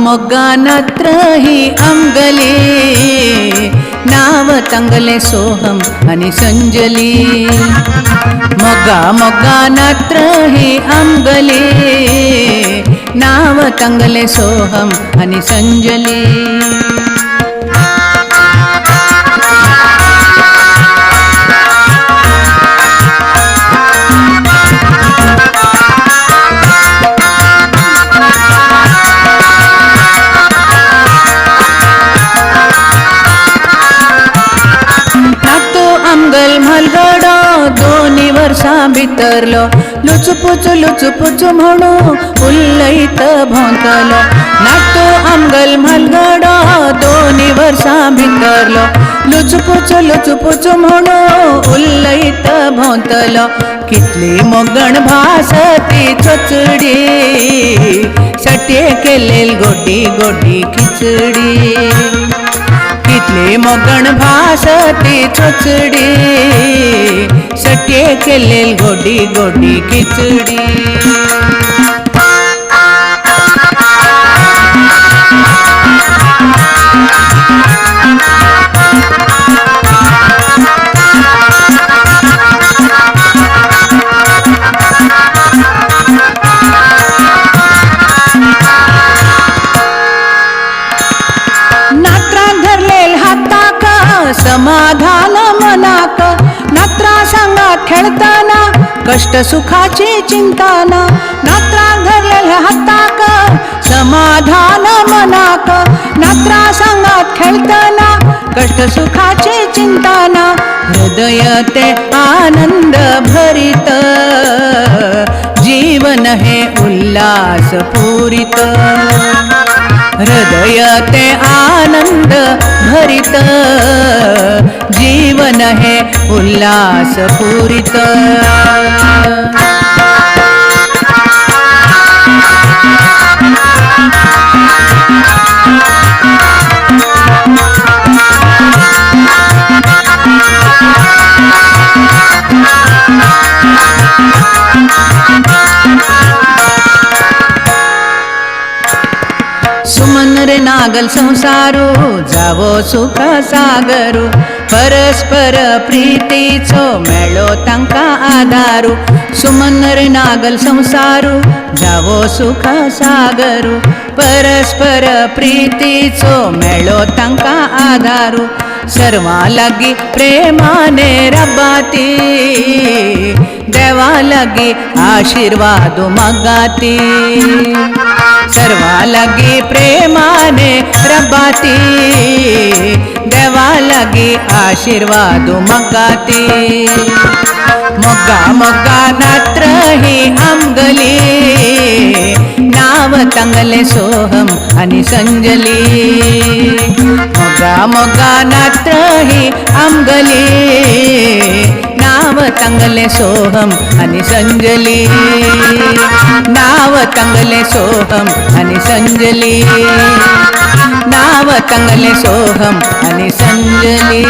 मोग्गा नत्र हि अंगले नाव तंगले सोहम आणि संजली मोग्गा मोग्गा नत्र हि अंगले नाव तंगले सोहम आणि संजली अंगल मलगड दोन्ही वर्षा भितरलो लुचपुच म्हणू उल्लईत भोंतलो नातो अंगल मलगड दोन्ही वर्षा भितरलो लुचपुच म्हणू उल्लईत भोंतलो कितली मोगण भासती चोचडी सटे केलेल गोडी गोडी खिचडी कितली मोगण भासती चोचडी सटे केलेल गोडी गोडी खिचडी समाधान मनाक नात्रा संगात खेळताना कष्ट सुखाची चिंताना नात्रा धरलेल्या हाताक समाधान मनाक नात्रा संगात खेळताना कष्ट सुखाची चिंताना हृदय ते आनंद भरित जीवन हे उल्लास पूरित हृदय ते आनंद भरित जीवन है उल्लास पूरित सुमन रे नागल संसारू जावो सुख सागरू परस्पर प्रीतीचो मेळो तांका आधारू सुमन रे नागल संसारू जावो सुख सागरू परस्पर प्रीतीचो मेळो तांका आधारू सर्वा लागी प्रेमाने रबाती देवा लागी आशीर्वाद मागाती सर्वा लागी प्रेमाने रबाती देवा लागी आशीर्वाद मागाती मोग्गा मोग्गा नात्र हि अंगली नाव तंगले सोहम आणि संजली मोग्गा मोग्गा नात्र हि अंगली नाव तंगले सोहम आणि संजली नाव तंगले सोहम आणि संजली नाव तंगले सोहम आणि संजली